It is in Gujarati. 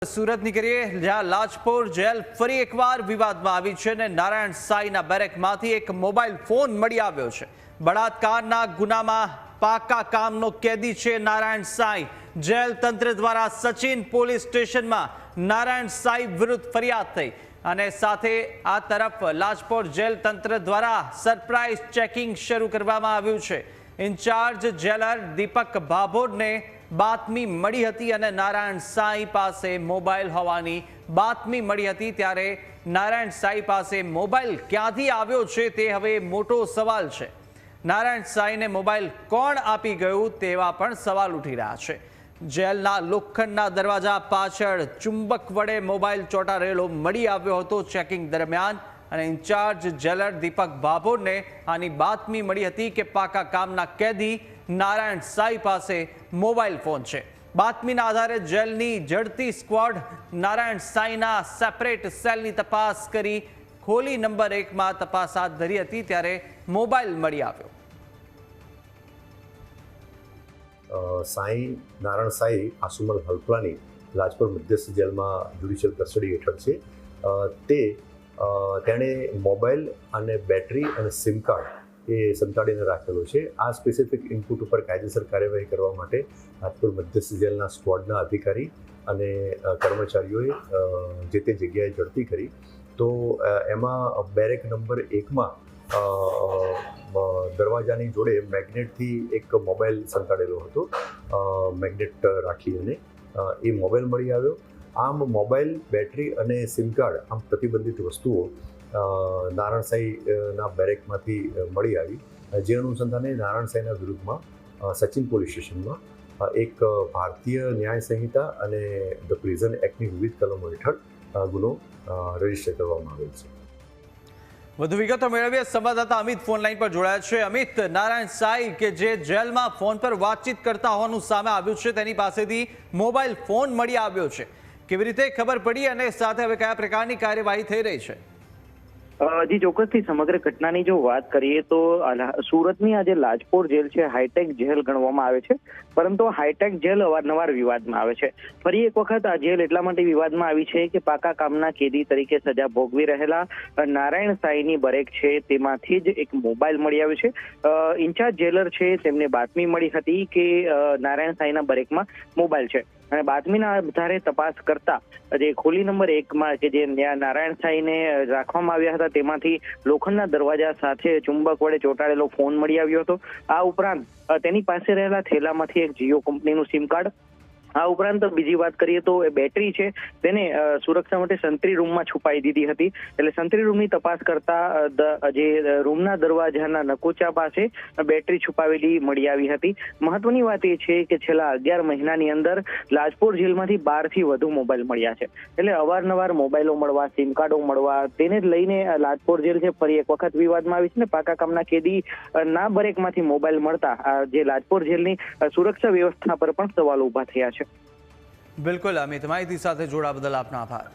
સુરતની કરીએ જ્યાં લાજપોર જેલ ફરી એકવાર વિવાદમાં આવી છે અને નારાયણ સાંઈના બેરેકમાંથી એક મોબાઈલ ફોન મળી આવ્યો છે। બળાત્કારના ગુનામાં પાકા કામનો કેદી છે નારાયણ સાંઈ। જેલ તંત્ર દ્વારા સચિન પોલીસ સ્ટેશનમાં નારાયણ સાંઈ વિરુદ્ધ ફરિયાદ થઈ અને સાથે આ તરફ લાજપોર જેલ તંત્ર દ્વારા સરપ્રાઇઝ ચેકિંગ શરૂ કરવામાં આવ્યું છે। ઇન્ચાર્જ જેલર દીપક ભાભોરને બાતમી મળી હતી અને નારાયણ સાંઈ પાસે મોબાઈલ હોવાની બાતમી મળી હતી, ત્યારે નારાયણ સાંઈ પાસે મોબાઈલ ક્યાંથી આવ્યો છે તે હવે મોટો સવાલ છે। નારાયણ સાંઈને મોબાઈલ કોણ આપી ગયું તેવા પણ સવાલ ઉઠી રહ્યા છે। જેલના લોખંડના દરવાજા પાછળ ચુંબક વડે મોબાઈલ ચોંટાડેલો મળી આવ્યો હતો ચેકિંગ દરમિયાન અને ઇન્ચાર્જ જેલર દીપક ભાભોરને આની બાતમી મળી હતી કે પાકા કામના કેદી નારાયણ સાંઈ પાસે મોબાઈલ ફોન છે। બાતમીના આધારે જેલની જડતી સ્ક્વોડ નારાયણ સાંઈના સેપરેટ સેલની તપાસ કરી ખોલી નંબર 1માં તપાસ હાથ ધરી હતી, ત્યારે મોબાઈલ મળી આવ્યો। નારાયણ સાંઈ આસુમલ હલ્પલાની લાજપોર મધ્યસ્થ જેલમાં જ્યુડિશિયલ કસ્ટડી હેઠળ છે। તેણે મોબાઈલ અને બેટરી અને સિમ કાર્ડ એ સંતાડીને રાખેલો છે। આ સ્પેસિફિક ઇનપુટ ઉપર કાયદેસર કાર્યવાહી કરવા માટે લાજપોર મધ્યસ્થ જેલના સ્ક્વોડના અધિકારી અને કર્મચારીઓએ જે તે જગ્યાએ ઝડપી કરી। તો એમાં બેરેક નંબર 1માં દરવાજાની જોડે મેગ્નેટથી એક મોબાઈલ સંતાડેલો હતો, મેગ્નેટ રાખી અને એ મોબાઈલ મળી આવ્યો। આમ મોબાઈલ, બેટરી અને સિમ કાર્ડ આમ પ્રતિબંધિત વસ્તુઓ નારાયણ સાંઈના બેરેકમાંથી મળી આવી, જે અનુસંધાને નારાયણ સાંઈના વિરુદ્ધમાં સચિન પોલીસ સ્ટેશનમાં એક ભારતીય ન્યાય સંહિતા અને ધ પ્રિઝન એક્ટની વિવિધ કલમો હેઠળ ગુનો રજીસ્ટર કરવામાં આવેલ છે। વધુ વિગતો મેળવીએ સંવાદદાતા અમિત ફોન લાઈન પર જોડાયા છે। અમિત, નારાયણ સાંઈ કે જે જેલમાં ફોન પર વાતચીત કરતા હોવાનું સામે આવ્યું છે, તેની પાસેથી મોબાઈલ ફોન મળી આવ્યો છે, કેવી રીતે ખબર પડી અને સાથે હવે કયા પ્રકારની કાર્યવાહી થઈ રહી છે? જી ચોક્કસથી સમગ્ર ઘટનાની જો વાત કરીએ તો સુરતની આ જે લાજપોર જેલ છે હાઈટેક જેલ ગણવામાં આવે છે, પરંતુ હાઈટેક જેલ અવારનવાર વિવાદમાં આવે છે। ફરી એક વખત આ જેલ એટલા માટે વિવાદમાં આવી છે કે પાકા કામના કેદી તરીકે સજા ભોગવી રહેલા નારાયણ સાંઈની બેરેક છે તેમાંથી જ એક મોબાઈલ મળી આવ્યો છે। ઇન્ચાર્જ જેલર છે તેમને બાતમી મળી હતી કે નારાયણ સાંઈના બેરેકમાં મોબાઈલ છે અને બાતમીના આધારે તપાસ કરતા જે ખોલી નંબર 1માં કે જે નારાયણ સાંઈને રાખવામાં આવ્યા હતા તેમાંથી લોખંડના દરવાજા સાથે ચુંબક વડે ચોંટાડેલો ફોન મળી આવ્યો હતો। આ ઉપરાંત તેની પાસે રહેલા થેલામાંથી એક જીઓ કંપનીનું સિમ કાર્ડ, આ ઉપરાંત બીજી વાત કરીએ તો એ બેટરી છે તેને સુરક્ષા માટે સંત્રી રૂમમાં છુપાઈ દીધી હતી। એટલે સંત્રી રૂમની તપાસ કરતા જે રૂમના દરવાજાના નકોચા પાસે બેટરી છુપાવેલી મળી આવી હતી। મહત્વની વાત એ છે કે છેલ્લા 11 મહિનાની અંદર લાજપોર જેલમાંથી 12 થી વધુ મોબાઈલ મળ્યા છે। એટલે અવારનવાર મોબાઈલો મળવા, સિમ કાર્ડો મળવા, તેને જ લઈને લાજપોર જેલ છે ફરી એક વખત વિવાદમાં આવી છે ને પાકા કામના કેદી ના બેરેકમાંથી મોબાઈલ મળતા જે લાજપોર જેલની સુરક્ષા વ્યવસ્થા પર પણ સવાલો ઉભા થયા છે। બિલકુલ અમિત, માહિતી સાથે જોડા બદલ આપનો આભાર।